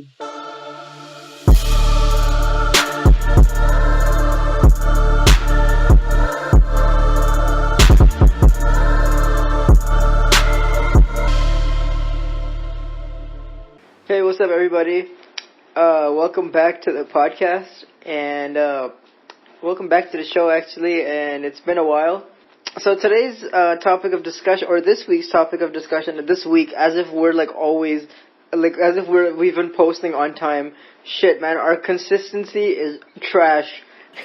Hey, what's up, everybody? Welcome back to the podcast, and welcome back to the show, actually, and it's been a while. So today's topic of discussion, or this week's topic of discussion, this week, as if we're like always, like as if we've been posting on time. Shit, man, our consistency is trash.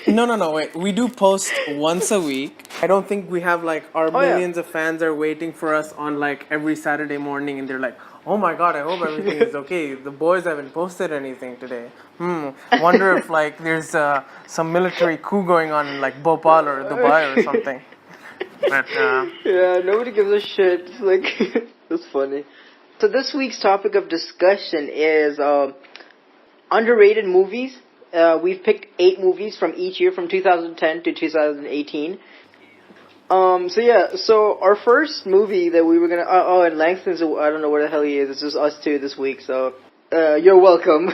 No, wait. We do post once a week. I don't think we have like our millions of fans are waiting for us on like every Saturday morning, and they're like, "Oh my god, I hope everything is okay. The boys haven't posted anything today. Wonder if like there's some military coup going on in like Bhopal or Dubai or something." But yeah, nobody gives a shit. It's like it's funny. So this week's topic of discussion is underrated movies. We've picked 8 movies from each year, from 2010 to 2018. So our first movie that we were gonna, and Langston's, I don't know where the hell he is, it's just us two this week, so, you're welcome.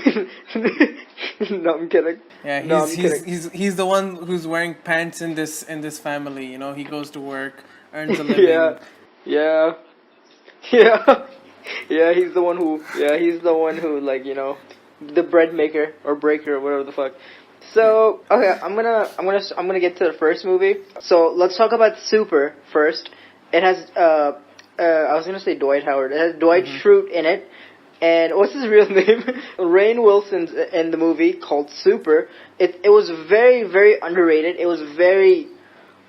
No, I'm kidding. yeah, he's the one who's wearing pants in this family, you know, he goes to work, earns a living. Yeah, he's the one who, like, you know, the bread maker or breaker or whatever the fuck. So okay, I'm gonna get to the first movie. So let's talk about Super first. It has I was gonna say Dwight Howard. It has Dwight Schrute in it, and what's his real name? Rainn Wilson's in the movie called Super. It was very, very underrated. It was very,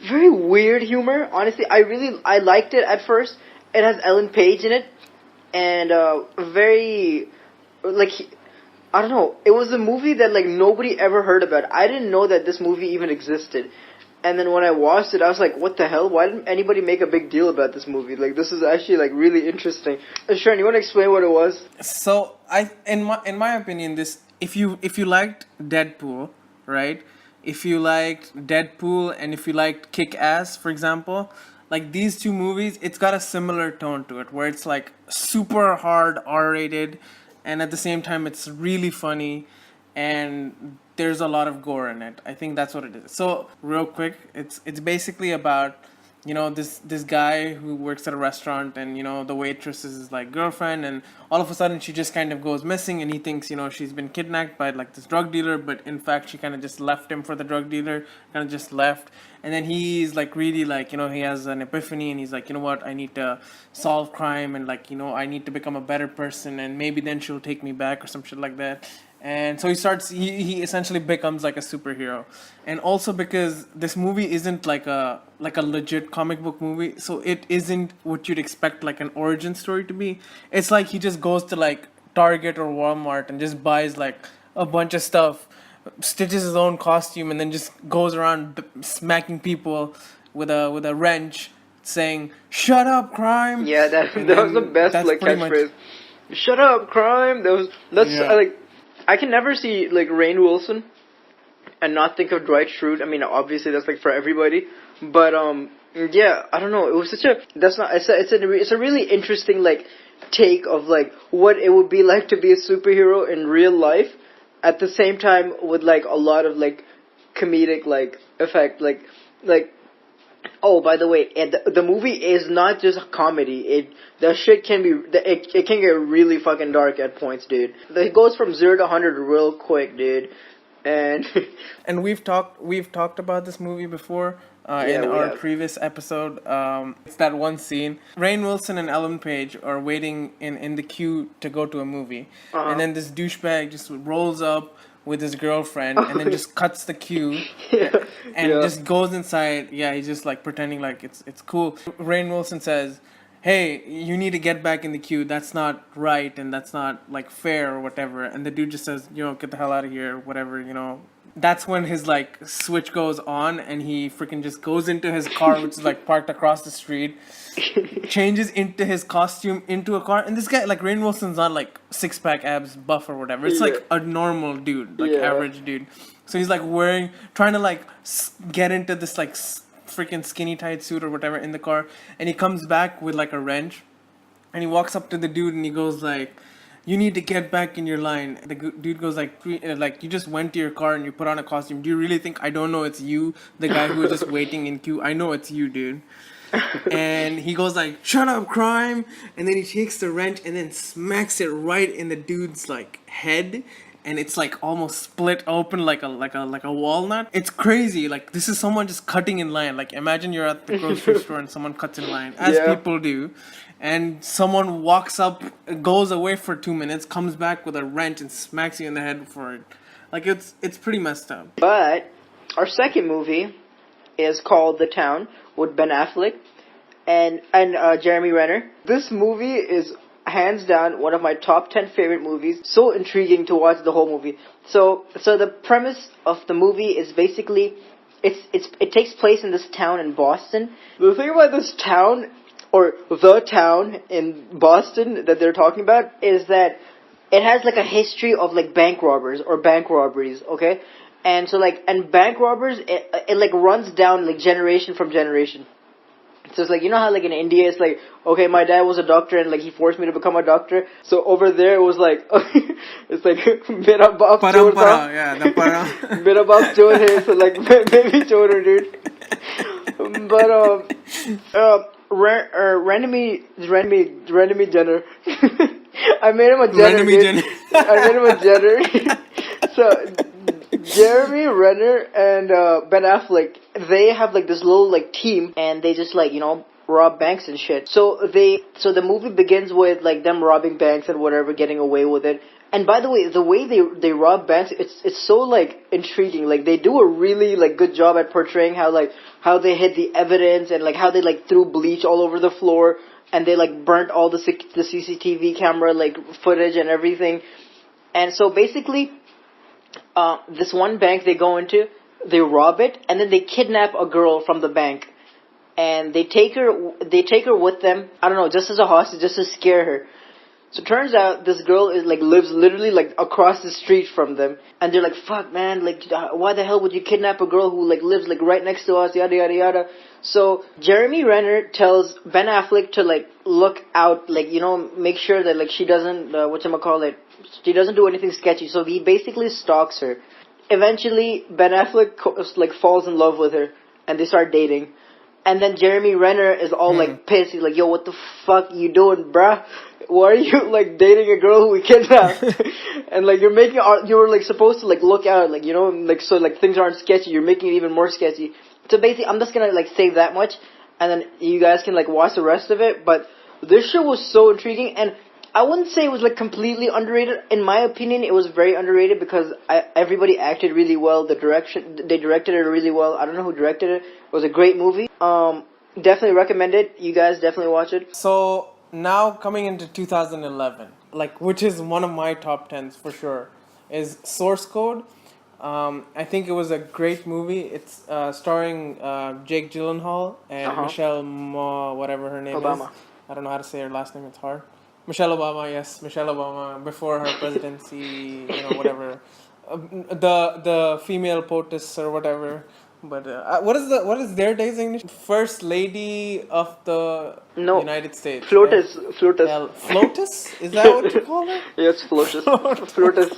very weird humor. Honestly, I liked it at first. It has Ellen Page in it, and very like. I don't know. It was a movie that, like, nobody ever heard about. I didn't know that this movie even existed. And then when I watched it, I was like, what the hell? Why didn't anybody make a big deal about this movie? Like, this is actually, like, really interesting. Sharon, you want to explain what it was? So, in my opinion, if you liked Deadpool, right? If you liked Deadpool and if you liked Kick-Ass, for example, like, these two movies, it's got a similar tone to it, where it's, like, super hard R-rated, and at the same time it's really funny, and there's a lot of gore in it. I think that's what it is. So real quick, it's basically about, you know, this guy who works at a restaurant, and, you know, the waitress is his like girlfriend, and all of a sudden she just kind of goes missing, and he thinks, you know, she's been kidnapped by like this drug dealer, but in fact she kind of just left him for the drug dealer, kind of just left. And then he's like really like, you know, he has an epiphany, and he's like, you know what, I need to solve crime, and like, you know, I need to become a better person, and maybe then she'll take me back or some shit like that. And so he essentially becomes like a superhero. And also because this movie isn't like a legit comic book movie, so it isn't what you'd expect like an origin story to be. It's like he just goes to like Target or Walmart and just buys like a bunch of stuff, stitches his own costume, and then just goes around smacking people with a wrench, saying "Shut up, crime!" Yeah, that was the best like catchphrase. Shut up, crime! Like, I can never see like Rainn Wilson and not think of Dwight Schrute. I mean, obviously that's like for everybody, but yeah, I don't know. It was such a it's a really interesting like take of like what it would be like to be a superhero in real life. At the same time, with like a lot of like comedic like effect, like. Oh, by the way, the movie is not just a comedy. The shit can be it can get really fucking dark at points, dude. It goes from 0 to 100 real quick, dude. And and we've talked about this movie before in our previous episode. It's that one scene. Rainn Wilson and Ellen Page are waiting in the queue to go to a movie, and then this douchebag just rolls up with his girlfriend, and then just cuts the queue and just goes inside. Yeah, he's just like pretending like it's cool. Rainn Wilson says, "Hey, you need to get back in the queue. That's not right, and that's not like fair or whatever." And the dude just says, "You know, get the hell out of here, whatever, you know." That's when his like switch goes on, and he freaking just goes into his car, which is like parked across the street, changes into his costume into a car, and this guy, like, Rainn Wilson's not like 6-pack abs buff or whatever. It's like a normal dude, like average dude. So he's like trying to like get into this like freaking skinny tight suit or whatever in the car, and he comes back with like a wrench, and he walks up to the dude and he goes like, you need to get back in your line. The dude goes like, you just went to your car and you put on a costume. Do you really think I don't know it's you, the guy who was just waiting in queue? I know it's you, dude. And he goes like, shut up, crime. And then he takes the wrench and then smacks it right in the dude's like head. And it's like almost split open like a walnut. It's crazy. Like, this is someone just cutting in line. Like, imagine you're at the grocery store and someone cuts in line, as people do. And someone walks up, goes away for 2 minutes, comes back with a wrench and smacks you in the head for it. Like, it's pretty messed up. But our second movie is called The Town with Ben Affleck and Jeremy Renner. This movie is hands down one of my top 10 favorite movies. So intriguing to watch the whole movie. So the premise of the movie is basically it takes place in this town in Boston. The thing about this town, or the town in Boston that they're talking about, is that it has like a history of like bank robbers or bank robberies, okay? And so like, and bank robbers, it like runs down like generation from generation. So it's like, you know how like in India it's like, okay, my dad was a doctor and like he forced me to become a doctor. So over there it was like, it's like, mera baap chor tha. Yeah, the para. Mera baap chor hai, so like, maybe chor, dude. But, Randomly Jenner. I made him a Jenner. I made him a Jenner. So, Jeremy Renner and Ben Affleck, they have like this little like team, and they just like, you know, rob banks and shit. So the movie begins with like them robbing banks and whatever, getting away with it. And by the way, the way they rob banks, it's so like intriguing. Like they do a really like good job at portraying how they hid the evidence, and like how they like threw bleach all over the floor, and they like burnt all the CCTV camera like footage and everything. And so basically, this one bank they go into, they rob it, and then they kidnap a girl from the bank, and they take her with them. I don't know, just as a hostage, just to scare her. So it turns out this girl is like lives literally like across the street from them, and they're like, "Fuck, man! Like, why the hell would you kidnap a girl who like lives like right next to us?" Yada yada yada. So Jeremy Renner tells Ben Affleck to like look out, like, you know, make sure that like she doesn't she doesn't do anything sketchy. So he basically stalks her. Eventually, Ben Affleck like falls in love with her, and they start dating. And then Jeremy Renner is all like pissed. He's like, "Yo, what the fuck you doing, bruh? Why are you like dating a girl who we kidnapped?" And like you're like supposed to like look out, like, you know, like so like things aren't sketchy. You're making it even more sketchy. So basically, I'm just gonna like say that much, and then you guys can like watch the rest of it. But this show was so intriguing, and I wouldn't say it was like completely underrated. In my opinion, it was very underrated because everybody acted really well. They directed it really well. I don't know who directed it. It was a great movie. Definitely recommend it. You guys definitely watch it. So now coming into 2011, like, which is one of my top 10s for sure, is Source Code. I think it was a great movie. It's starring Jake Gyllenhaal and Michelle whatever her name Obama. is. I don't know how to say her last name. It's hard. Michelle Obama, yes, Michelle Obama, before her presidency, you know, whatever, the female POTUS or whatever. But what is their designation? First Lady of the United States. FLOTUS. Right? FLOTUS. Yeah, FLOTUS? Is that what you call it? Yes, FLOTUS. FLOTUS.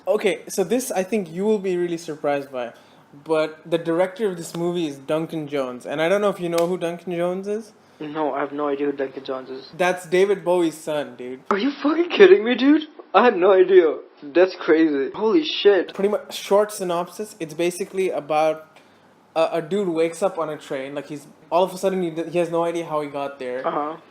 Okay, so this I think you will be really surprised by, but the director of this movie is Duncan Jones, and I don't know if you know who Duncan Jones is. No, I have no idea who Duncan Jones is. That's David Bowie's son, dude. Are you fucking kidding me, dude? I had no idea. That's crazy. Holy shit. Pretty much short synopsis. It's basically about a dude wakes up on a train. Like, he's all of a sudden he has no idea how he got there.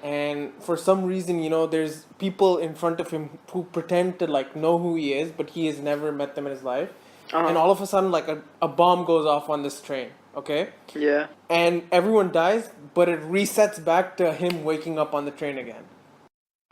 And for some reason, you know, there's people in front of him who pretend to like know who he is, but he has never met them in his life. And all of a sudden, like a bomb goes off on this train. Okay? Yeah. And everyone dies, but it resets back to him waking up on the train again.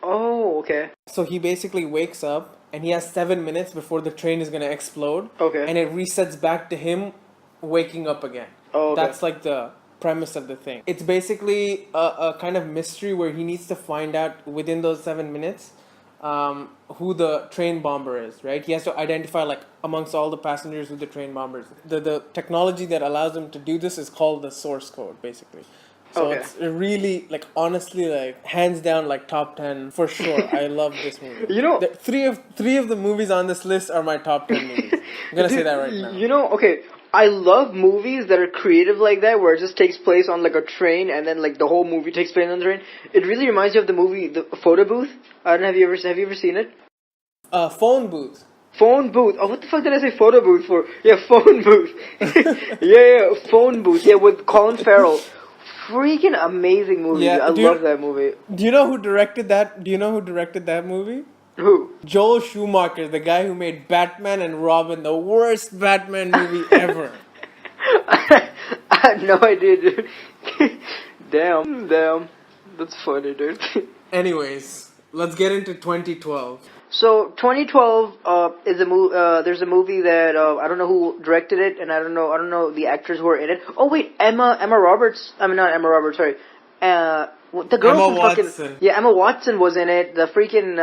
Oh, okay. So he basically wakes up, and he has 7 minutes before the train is going to explode. Okay. And it resets back to him waking up again. Oh, okay. That's like the premise of the thing. It's basically a kind of mystery where he needs to find out within those 7 minutes who the train bomber is, right? He has to identify, like, amongst all the passengers who the train bomber is. The technology that allows him to do this is called the source code, basically. So Okay. it's really like honestly like hands down like top 10 for sure. I love this movie. You know, Three of the movies on this list are my top 10 movies. I'm gonna say dude, that right now. okay, I love movies that are creative like that, where it just takes place on like a train, and then like the whole movie takes place on the train. It really reminds you of the movie The Photo Booth. I don't know, have you ever seen it? Phone booth. Phone booth. Oh, what the fuck did I say photo booth for? Yeah, phone booth. Phone booth. Yeah, with Colin Farrell. Freaking amazing movie. Dude. Yeah. I love that movie. Do you know who directed that? Do you know who directed that movie? Who? Joel Schumacher, the guy who made Batman and Robin, the worst Batman movie ever. I had no idea, dude. Damn. That's funny, dude. Anyways, let's get into 2012. So 2012 is a there's a movie that I don't know who directed it, and I don't know the actors who are in it. Oh wait, Emma Roberts. I mean, not Emma Roberts. Sorry, the girl Emma from Watson. fucking Emma Watson was in it. The freaking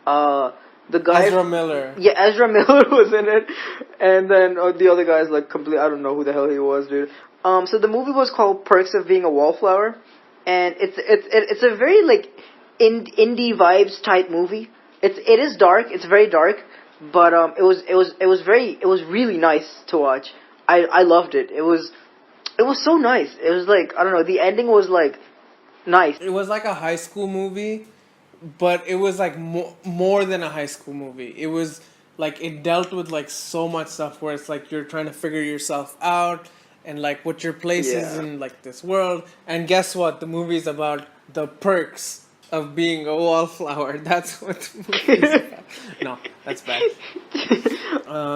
the guy Ezra Miller. Yeah, Ezra Miller was in it, and then the other guy's like complete. I don't know who the hell he was, dude. So the movie was called Perks of Being a Wallflower, and it's a very like indie vibes type movie. It is dark. It's very dark, but it was really nice to watch. I loved it. It was so nice. It was like, I don't know. The ending was like nice. It was like a high school movie, but it was like more than a high school movie. It was like it dealt with like so much stuff where it's like you're trying to figure yourself out and like what your place is in like this world. And guess what? The movie is about the perks of being a wallflower. That's what the movie is about. No, that's bad.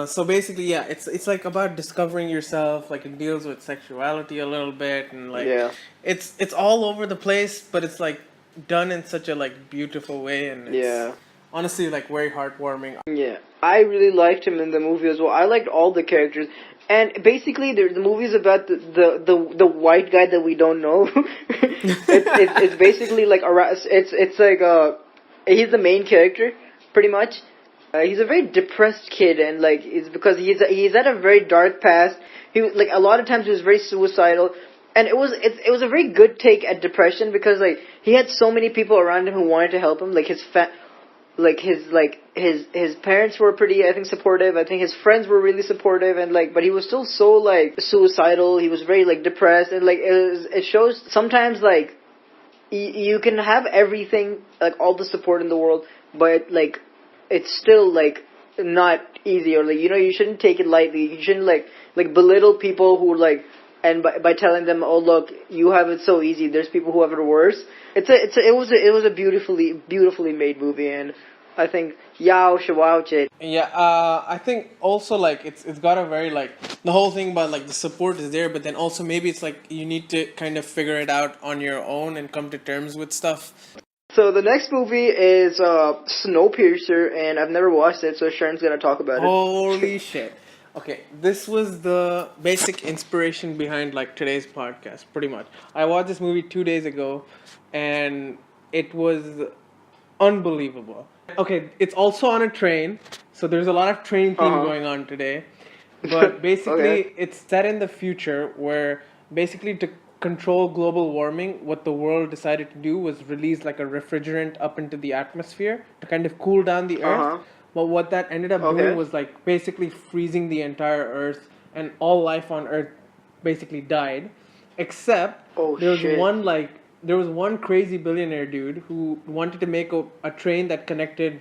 So basically, yeah, it's like about discovering yourself. Like it deals with sexuality a little bit, and like it's all over the place, but it's like done in such a like beautiful way, and it's honestly like very heartwarming. Yeah, I really liked him in the movie as well. I liked all the characters. And basically, the movie's about the white guy that we don't know. it's basically like it's like he's the main character pretty much. He's a very depressed kid, and like it's because he's had a very dark past. He like a lot of times he was very suicidal, and it was a very good take at depression because like he had so many people around him who wanted to help him, like his parents were pretty, I think, supportive. I think his friends were really supportive, and like, but he was still so like suicidal. He was very like depressed, and like it shows sometimes like you can have everything, like all the support in the world, but like it's still like not easy, or like you shouldn't take it lightly. You shouldn't like belittle people who like, and by telling them, oh look, you have it so easy. There's people who have it worse. It was a beautifully made movie, and I think y'all should watch it. Yeah, I think also like it's got a very like the whole thing about like the support is there, but then also maybe it's like you need to kind of figure it out on your own and come to terms with stuff. So the next movie is Snowpiercer, and I've never watched it, so Sharon's gonna talk about it. Holy shit. Okay, this was the basic inspiration behind like today's podcast, pretty much. I watched this movie 2 days ago, and it was unbelievable. Okay, it's also on a train, so there's a lot of train theme going on today. But basically, it's set in the future where basically to control global warming, what the world decided to do was release like a refrigerant up into the atmosphere to kind of cool down the earth. But what that ended up doing was like basically freezing the entire earth, and all life on earth basically died, except there was one crazy billionaire dude who wanted to make a train that connected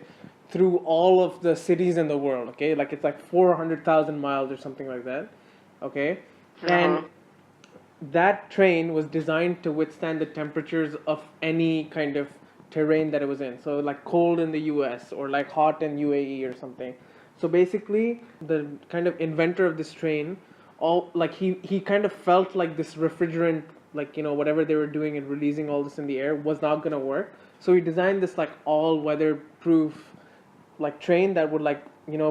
through all of the cities in the world, okay? Like it's like 400,000 miles or something like that, okay? And that train was designed to withstand the temperatures of any kind of terrain that it was in. So like cold in the US or like hot in UAE or something. So basically the kind of inventor of this train, he kind of felt like this refrigerant, like whatever they were doing and releasing all this in the air was not gonna work. So he designed this like all weather proof like train that would like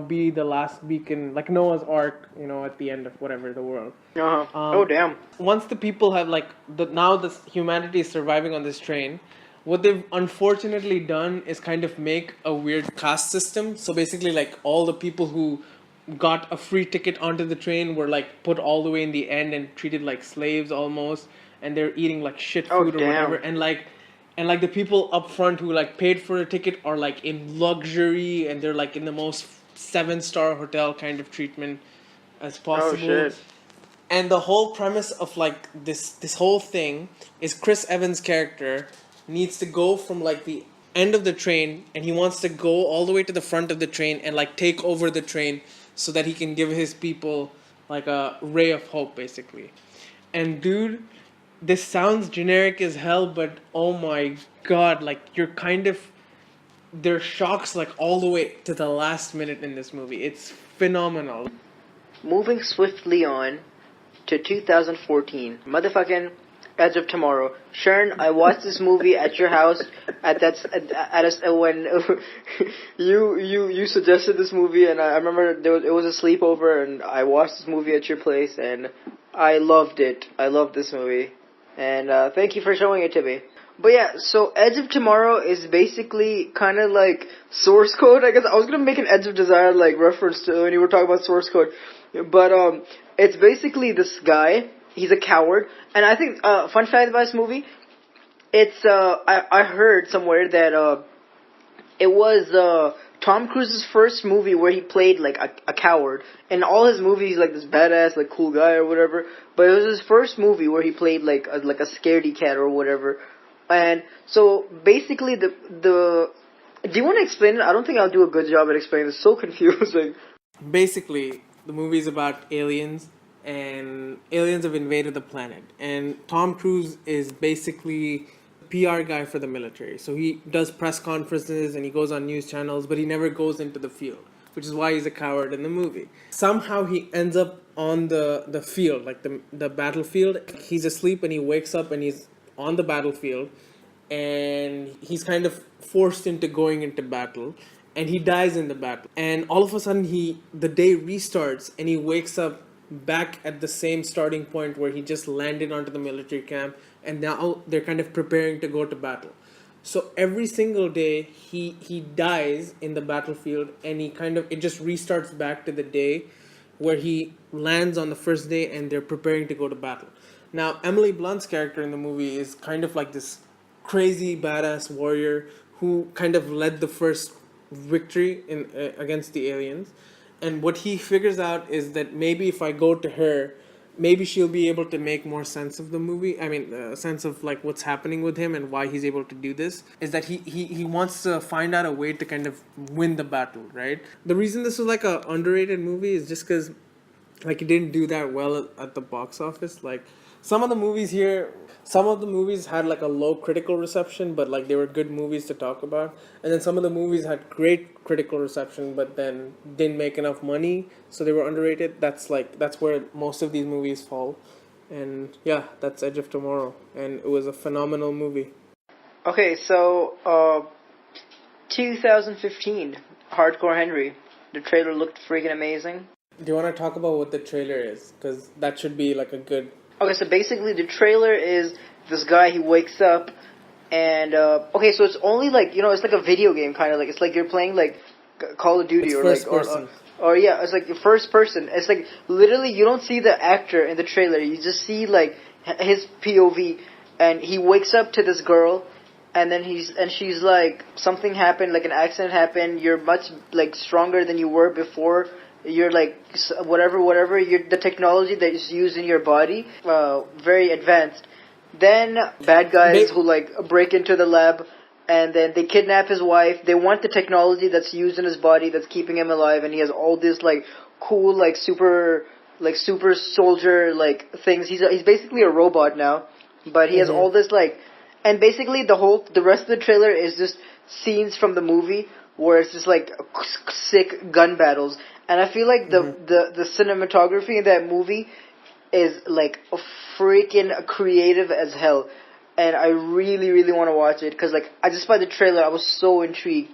be the last beacon, like Noah's Ark, at the end of whatever the world. Oh damn! Once the people have now this humanity is surviving on this train, what they've unfortunately done is kind of make a weird caste system. So basically, like all the people who got a free ticket onto the train were like put all the way in the end and treated like slaves almost. and they're eating like shit Oh food or damn. whatever, and like the people up front who like paid for a ticket are like in luxury, and they're like in the most 7-star hotel kind of treatment as Oh possible. shit. And the whole premise of like this whole thing is Chris Evans' character needs to go from like the end of the train, and he wants to go all the way to the front of the train and like take over the train so that he can give his people like a ray of hope, basically. And dude, this sounds generic as hell, but oh my god, like you're kind of, there's shocks like all the way to the last minute in this movie. It's phenomenal. Moving swiftly on to 2014, motherfucking Edge of Tomorrow. Sharon, I watched this movie at your house when you suggested this movie, and I remember it was a sleepover, and I watched this movie at your place, and I loved it. I loved this movie, and thank you for showing it to me. But yeah, so Edge of Tomorrow is basically kind of like source code. I guess I was gonna make an Edge of Desire like reference to when you were talking about source code, but it's basically this guy. He's a coward, and I think fun fact about this movie, it's I heard somewhere that it was Tom Cruise's first movie where he played like a coward. In all his movies, he's like this badass like cool guy or whatever. But it was his first movie where he played like a scaredy cat or whatever. And so basically do you want to explain it? I don't think I'll do a good job at explaining it. It's so confusing. Basically, the movie is about aliens, and aliens have invaded the planet. And Tom Cruise is basically PR guy for the military. So he does press conferences and he goes on news channels, but he never goes into the field, which is why he's a coward in the movie. Somehow he ends up on the field, like the battlefield. He's asleep and he wakes up and he's on the battlefield, and he's kind of forced into going into battle, and he dies in the battle. And all of a sudden the day restarts and he wakes up back at the same starting point where he just landed onto the military camp, and now they're kind of preparing to go to battle. So every single day he dies in the battlefield, and it just restarts back to the day where he lands on the first day and they're preparing to go to battle. Now, Emily Blunt's character in the movie is kind of like this crazy badass warrior who kind of led the first victory in against the aliens. And what he figures out is that maybe if I go to her, maybe she'll be able to make more sense of the movie. I mean, sense of like what's happening with him and why he's able to do this. Is that he wants to find out a way to kind of win the battle, right? The reason this was like a underrated movie is just because like it didn't do that well at the box office. Like some of the movies had like a low critical reception, but like they were good movies to talk about. And then some of the movies had great critical reception, but then didn't make enough money, so they were underrated. That's where most of these movies fall. And yeah, that's Edge of Tomorrow, and it was a phenomenal movie. Okay, so 2015, Hardcore Henry. The trailer looked freaking amazing. Do you want to talk about what the trailer is? Because that should be like a good... Okay, so basically the trailer is this guy, he wakes up, and, okay, so it's only like, it's like a video game kind of, like, it's like you're playing, like, Call of Duty, it's or first like, person. or yeah, it's like first person. It's like, literally, you don't see the actor in the trailer, you just see, like, his POV, and he wakes up to this girl, and then she's like, something happened, like an accident happened, you're much, like, stronger than you were before, you're like whatever the technology that is used in your body, very advanced. Then bad guys who like break into the lab, and then they kidnap his wife. They want the technology that's used in his body that's keeping him alive, and he has all this like cool like super soldier like things. He's basically a robot now, but he has all this like, and basically the rest of the trailer is just scenes from the movie where it's just like sick gun battles. And I feel like the cinematography in that movie is like a freaking creative as hell, and I really really want to watch it because like I just by the trailer I was so intrigued,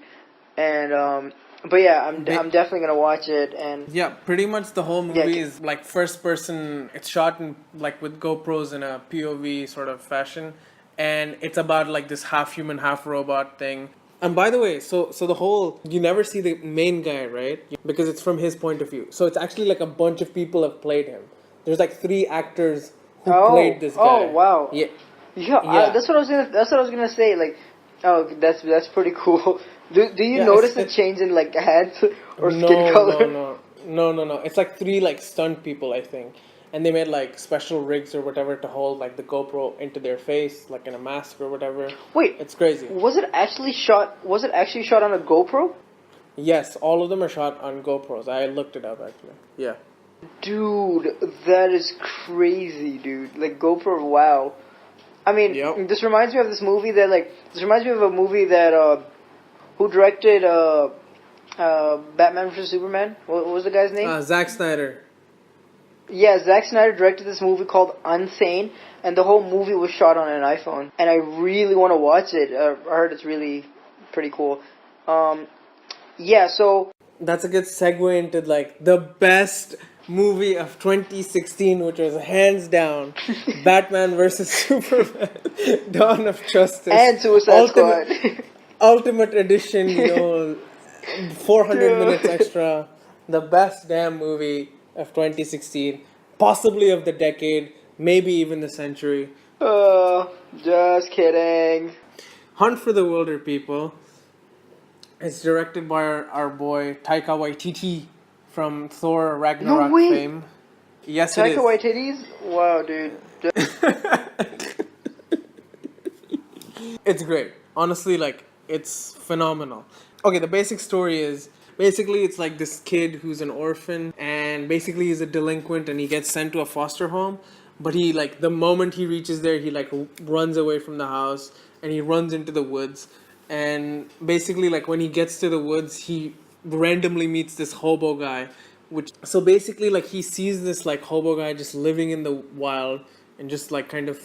and but yeah, I'm definitely gonna watch it. And yeah, pretty much the whole movie is like first person. It's shot in like with GoPros in a POV sort of fashion, and it's about like this half human half robot thing. And by the way, so the whole, you never see the main guy, right? Because it's from his point of view. So it's actually like a bunch of people have played him. There's like 3 actors who played this guy. Oh, wow. Yeah, Yeah, yeah. that's what I was gonna. That's what I was gonna say. Like, oh, that's pretty cool. Do you Yeah, notice the change in like heads or skin color? no. It's like three like stunt people, I think, and they made like special rigs or whatever to hold like the GoPro into their face, like in a mask or whatever. Wait, It's crazy. was it actually shot? Was it actually shot on a GoPro? Yes, all of them are shot on GoPros. I looked it up actually. Yeah. Dude, that is crazy, dude. Like GoPro, wow. I mean, Yep. this reminds me of this movie that this reminds me of a movie that who directed Batman vs Superman? What was the guy's name? Zack Snyder. Yeah, Zack Snyder directed this movie called Unsane, and the whole movie was shot on an iPhone. And I really want to watch it. I heard it's really pretty cool. Yeah, so That's a good segue into like the best movie of 2016, which was hands down Batman vs Superman: Dawn of Justice and Suicide Squad. Ultimate Edition. 400 Dude. minutes extra. The best damn movie of 2016, possibly of the decade, maybe even the century. Just kidding. Hunt for the Wilderpeople. It's directed by our boy Taika Waititi from Thor Ragnarok No way. fame. Yes, Taika it is. Waititi's? Wow, dude. It's great. Honestly, like, it's phenomenal. Okay, the basic story is basically it's like this kid who's an orphan and basically he's a delinquent and he gets sent to a foster home. But he, like, the moment he reaches there, he, like, runs away from the house and he runs into the woods. And basically, like, when he gets to the woods, he randomly meets this hobo guy. So basically, like, he sees this, like, hobo guy just living in the wild and just, like, kind of,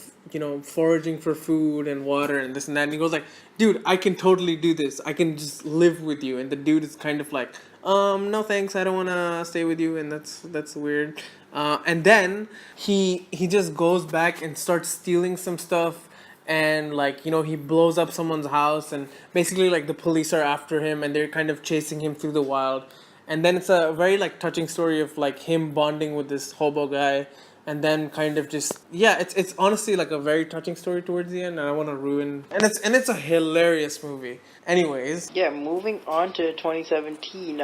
foraging for food and water and this and that. And he goes, like, dude, I can totally do this. I can just live with you. And the dude is kind of like, no thanks, I don't want to stay with you. And that's weird. And then he just goes back and starts stealing some stuff. And, like, he blows up someone's house. And basically, like, the police are after him. And they're kind of chasing him through the wild. And then it's a very, like, touching story of, like, him bonding with this hobo guy. And then kind of just, yeah, it's honestly, like, a very touching story towards the end. And I want to ruin... And it's a hilarious movie. Anyways. Yeah, moving on to 2017.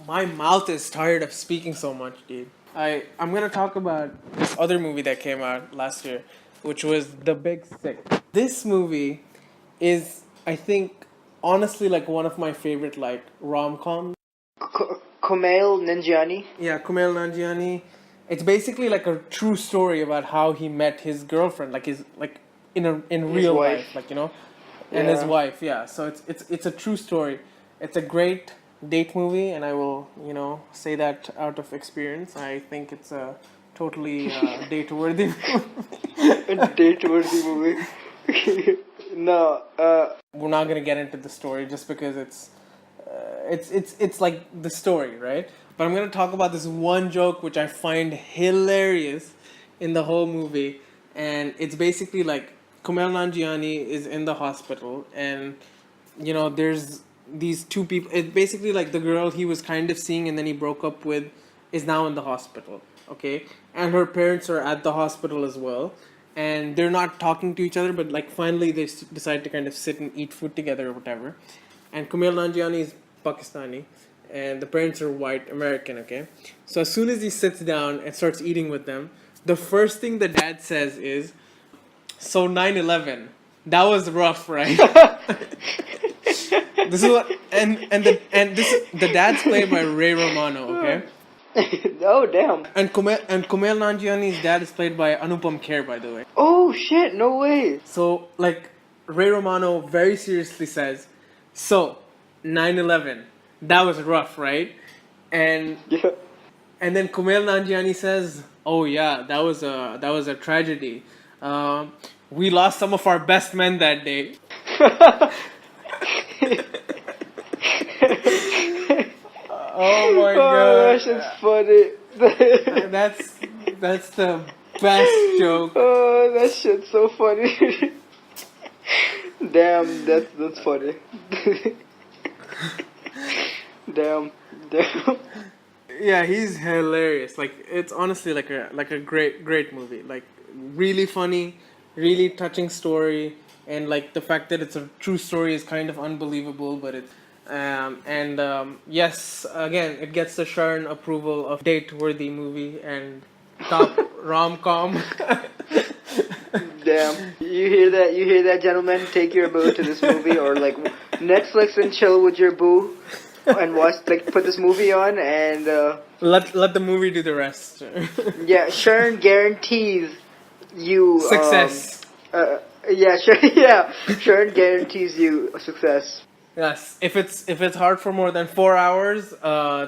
My mouth is tired of speaking so much, dude. I'm going to talk about this other movie that came out last year, which was The Big Sick. This movie is, I think, honestly, like, one of my favorite, like, rom-coms. Kumail Nanjiani. Yeah, Kumail Nanjiani. It's basically like a true story about how he met his girlfriend, like in real life, like, and his wife. Yeah, so it's a true story. It's a great date movie, and I will say that out of experience. I think it's a totally date-worthy movie. A date-worthy movie. No. We're not gonna get into the story just because it's like the story, right? But I'm gonna talk about this one joke which I find hilarious in the whole movie, and it's basically like Kumail Nanjiani is in the hospital, and there's these two people. It's basically like the girl he was kind of seeing and then he broke up with is now in the hospital, okay? And her parents are at the hospital as well, and they're not talking to each other, but like finally they decide to kind of sit and eat food together or whatever. And Kumail Nanjiani is Pakistani, and the parents are white American, okay? So as soon as he sits down and starts eating with them, the first thing the dad says is, "So 9/11, that was rough, right?" This is what the dad's played by Ray Romano, okay? Oh, damn. And Kumail Nanjiani's dad is played by Anupam Kher, by the way. Oh, shit, no way. So, like, Ray Romano very seriously says, "So 9/11, that was rough, right?" And Yeah. and then Kumail Nanjiani says, "Oh yeah, that was a tragedy. We lost some of our best men that day." Oh my god. Oh, that shit's funny. That's the best joke. Oh, that shit's so funny. Damn, that's funny. Damn. Yeah, he's hilarious. Like it's honestly like a great movie. Like really funny, really touching story, and like the fact that it's a true story is kind of unbelievable. But it, yes, again, it gets the Sharon approval of date-worthy movie and top rom-com. Damn. You hear that? You hear that, gentlemen? Take your boo to this movie, or like Netflix and chill with your boo, and watch like put this movie on, and Let the movie do the rest. yeah, Sharon guarantees you Success. Yeah, sure. Yeah, Sharon guarantees you success. Yes. If it's hard for more than 4 hours,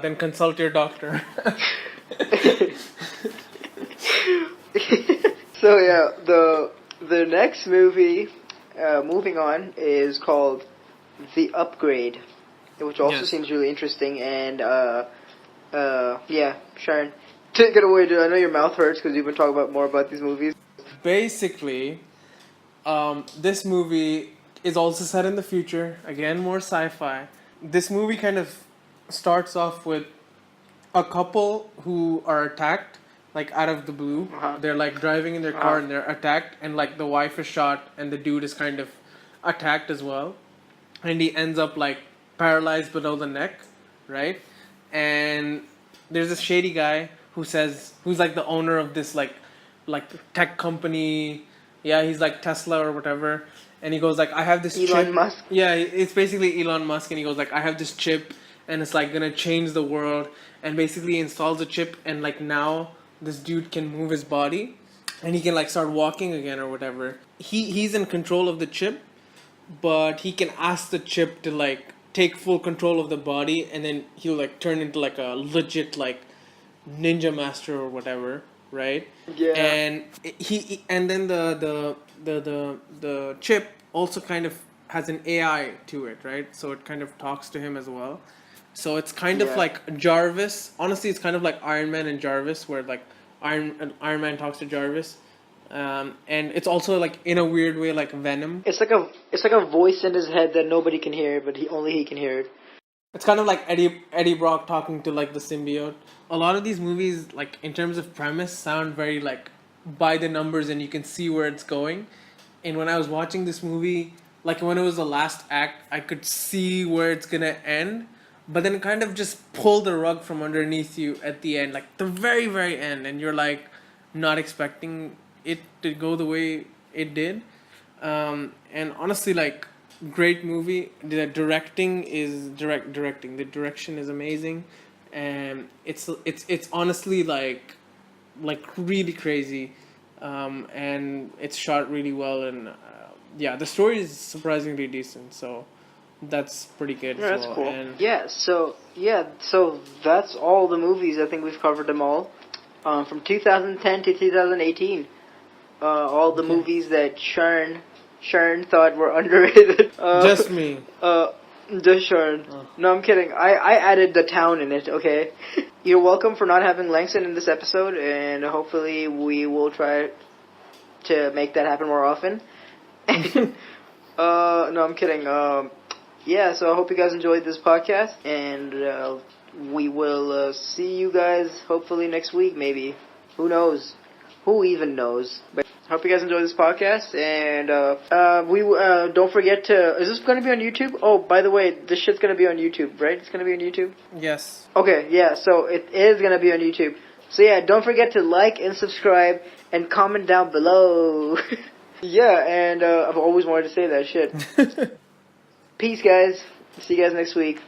then consult your doctor. So yeah, the next movie, moving on, is called The Upgrade, which also Yes. seems really interesting. And yeah, Sharon, take it away, dude. I know your mouth hurts because you've been talking about more about these movies. Basically, this movie is also set in the future. Again, more sci-fi. This movie kind of starts off with a couple who are attacked, like out of the blue. Uh-huh. They're like driving in their car and they're attacked, and like the wife is shot and the dude is kind of attacked as well, and he ends up like paralyzed below the neck, right? And there's this shady guy who's like the owner of this like tech company. Yeah, he's like Tesla or whatever. And he goes like, I have this Elon chip. Musk? Yeah, it's basically Elon Musk, and he goes like, I have this chip, and it's like gonna change the world. And basically he installs a chip, and like now this dude can move his body, and he can like start walking again or whatever. He's in control of the chip, but he can ask the chip to like take full control of the body, and then he'll like turn into like a legit like ninja master or whatever, right? Yeah. And and then the chip also kind of has an AI to it, right? So it kind of talks to him as well. So it's kind of Yeah. like Jarvis. Honestly, it's kind of like Iron Man and Jarvis, where like Iron Man talks to Jarvis, and it's also like in a weird way like Venom. It's like a voice in his head that nobody can hear, but he can hear it. It's kind of like Eddie Brock talking to like the symbiote. A lot of these movies, like in terms of premise, sound very like by the numbers, and you can see where it's going. And when I was watching this movie, like when it was the last act, I could see where it's gonna end, but then kind of just pull the rug from underneath you at the end, like the very end, and you're like not expecting it to go the way it did. And honestly, like great movie. The directing is directing. The direction is amazing, and it's honestly like really crazy, and it's shot really well, and yeah, the story is surprisingly decent. So that's pretty good. Yeah, as that's well. cool. And So that's all the movies. I think we've covered them all, from 2010 to 2018. All the movies that Sharon thought were underrated. just me. Just Sharon. No, I'm kidding. I added the town in it. Okay. You're welcome for not having Langston in this episode, and hopefully we will try to make that happen more often. No, I'm kidding. Yeah, so I hope you guys enjoyed this podcast, and we will see you guys hopefully next week, maybe. Who knows? Who even knows? But I hope you guys enjoy this podcast, and we don't forget to. Is this going to be on YouTube? Oh, by the way, this shit's going to be on YouTube, right? It's going to be on YouTube. Yes. Okay, yeah. So it is going to be on YouTube. So yeah, don't forget to like and subscribe and comment down below. Yeah, and I've always wanted to say that shit. Peace, guys. See you guys next week.